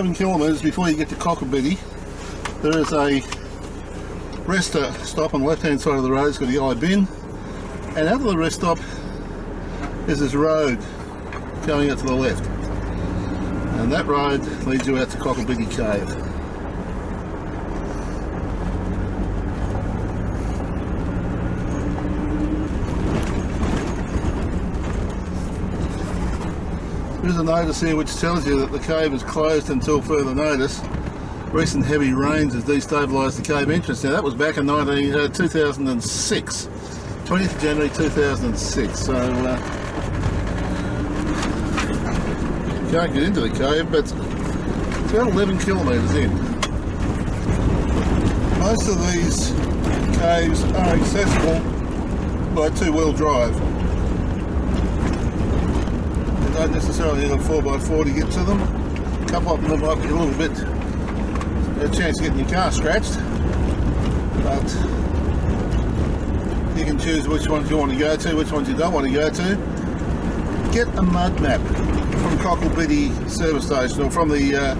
11 kilometres before you get to Cocklebiddy, there is a rest stop on the left hand side of the road. It's got the yellow bin, and out of the rest stop is this road going out to the left, and that road leads you out to Cocklebiddy Cave. There's a notice here which tells you that the cave is closed until further notice. Recent heavy rains has destabilised the cave entrance. Now that was back in 2006, 20th of January 2006, so you can't get into the cave, but it's about 11 kilometres in. Most of these caves are accessible by two-wheel drive. You don't necessarily need a 4x4 to get to them. A couple of them might be a little bit a chance of getting your car scratched, but you can choose which ones you want to go to, which ones you don't want to go to. Get a mud map from Cocklebiddy service station or from the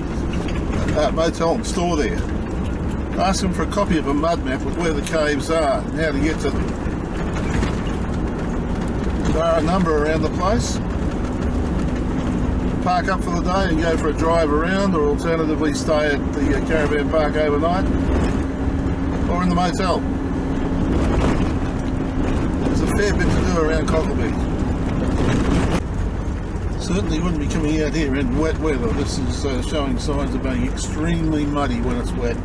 motel and store there. Ask them for a copy of a mud map with where the caves are and how to get to them. There are a number around the place. Park up for the day and go for a drive around, or alternatively stay at the caravan park overnight, or in the motel. There's a fair bit to do around Cocklebiddy. Certainly wouldn't be coming out here in wet weather. This is showing signs of being extremely muddy when it's wet.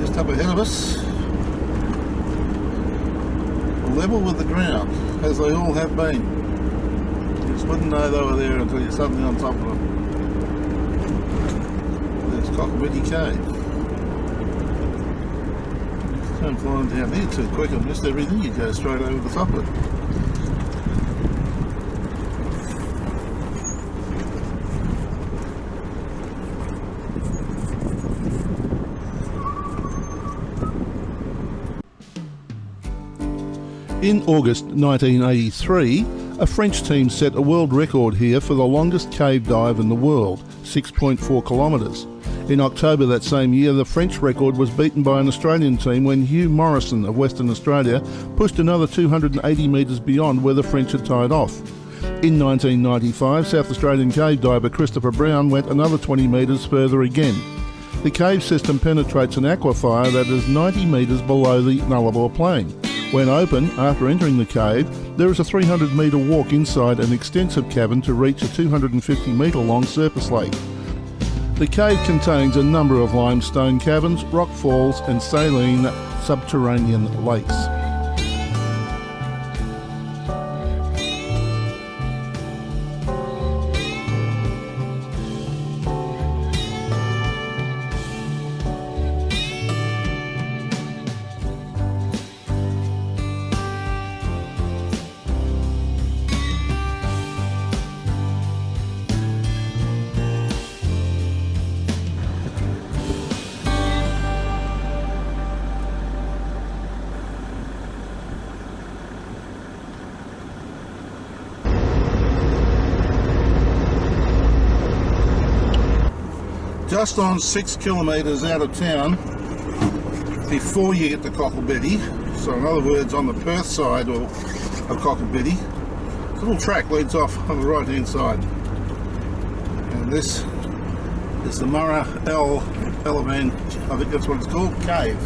Just up ahead of us, level with the ground, as they all have been. You just wouldn't know they were there until you're suddenly on top of them. There's Cocklebiddy Cave. Don't fly down here too quick and miss everything, you go straight over the top of it. In August 1983, a French team set a world record here for the longest cave dive in the world, 6.4 kilometres. In October that same year, the French record was beaten by an Australian team when Hugh Morrison of Western Australia pushed another 280 metres beyond where the French had tied off. In 1995, South Australian cave diver Christopher Brown went another 20 metres further again. The cave system penetrates an aquifer that is 90 metres below the Nullarbor Plain. When open, after entering the cave, there is a 300 metre walk inside an extensive cavern to reach a 250 metre long surface lake. The cave contains a number of limestone caverns, rock falls and saline subterranean lakes. Just on 6 kilometres out of town before you get to Cocklebiddy, so in other words on the Perth side of Cocklebiddy, a little track leads off on the right hand side, and this is the Murrah Elevan, I think that's what it's called, cave,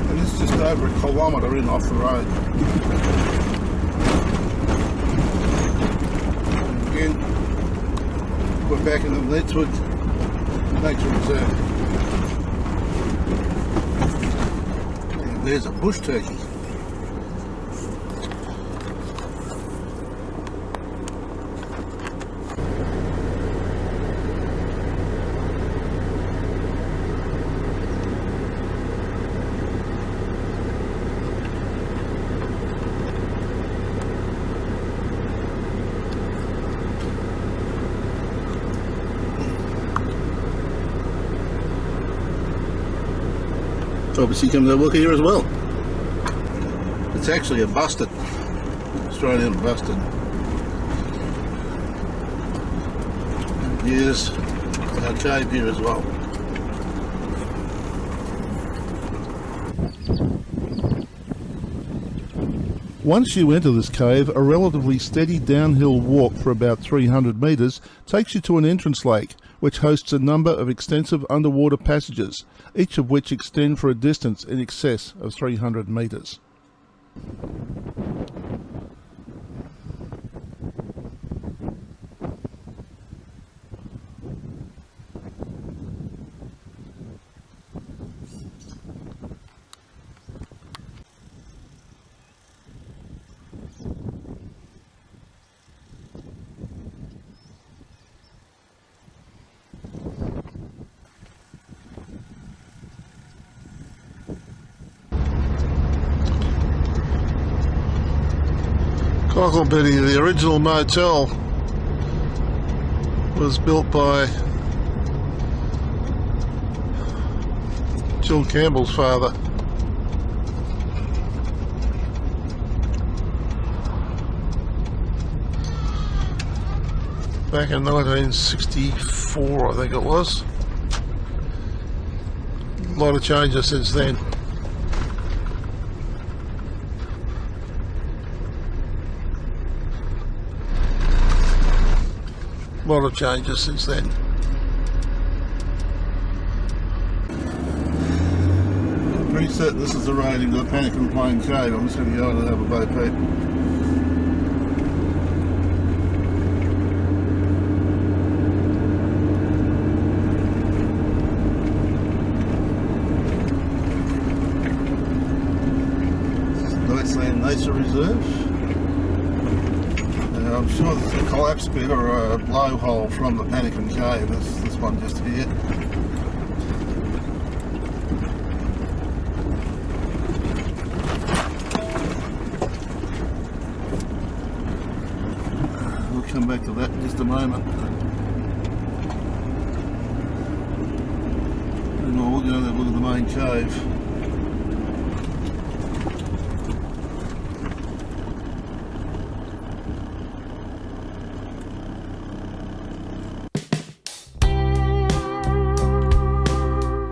and it's just over a kilometre in off the road. And again, we're back in the Leedswood Nature Reserve. And there's a bush turkey. Obviously comes to look here as well. It's actually a busted thrown in and busted. And here's our cave here as well. Once you enter this cave, a relatively steady downhill walk for about 300 metres takes you to an entrance lake, which hosts a number of extensive underwater passages, each of which extend for a distance in excess of 300 metres. Cocklebiddy, the original motel, was built by Jill Campbell's father. Back in 1964, I think it was. A lot of changes since then. A lot of changes since then. I'm pretty certain this is the road into the Panakan Plains cave. I'm just going to go and have a boat peep. Nicely Nature Reserve. I'm sure there's a collapse bit or a blowhole from the Panakan Cave. This one just here. We'll come back to that in just a moment. And we'll go and have a look at the main cave.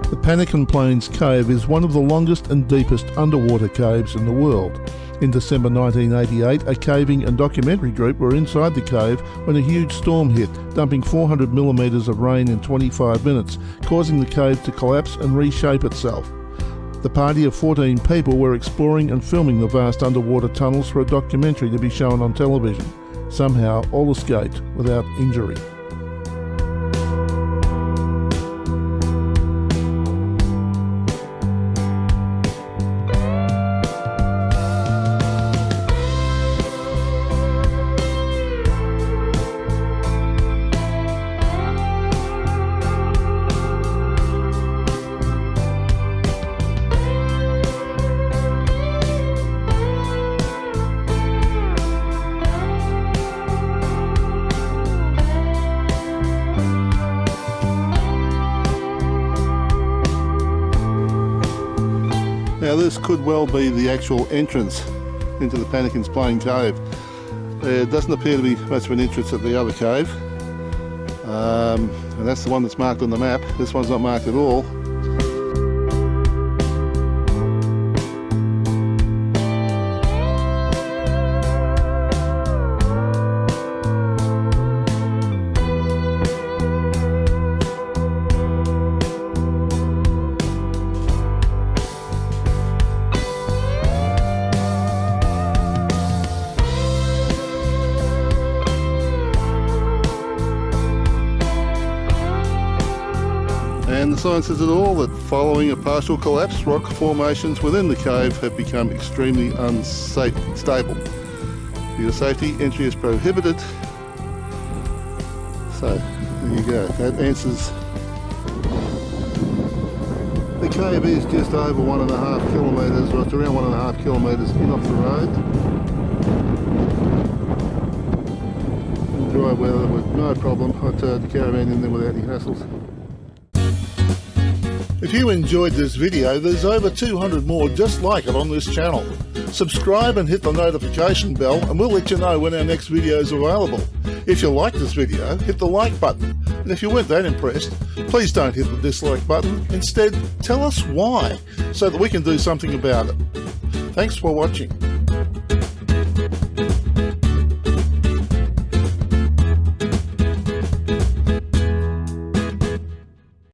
The Panakan Plains cave is one of the longest and deepest underwater caves in the world. In December 1988, a caving and documentary group were inside the cave when a huge storm hit, dumping 400 millimetres of rain in 25 minutes, causing the cave to collapse and reshape itself. The party of 14 people were exploring and filming the vast underwater tunnels for a documentary to be shown on television. Somehow, all escaped without injury. Now this could well be the actual entrance into the Panakan Plains cave. There doesn't appear to be much of an entrance at the other cave, and that's the one that's marked on the map. This one's not marked at all. And the sign says it all, that following a partial collapse, rock formations within the cave have become extremely unstable. For your safety, entry is prohibited. So, there you go, that answers. The cave is just over 1.5 kilometres, or it's around 1.5 kilometres in off the road. In dry weather with no problem. I'd turn the caravan in there without any hassles. If you enjoyed this video, there's over 200 more just like it on this channel. Subscribe and hit the notification bell and we'll let you know when our next video is available. If you liked this video, hit the like button. And if you weren't that impressed, please don't hit the dislike button. Instead, tell us why, so that we can do something about it. Thanks for watching.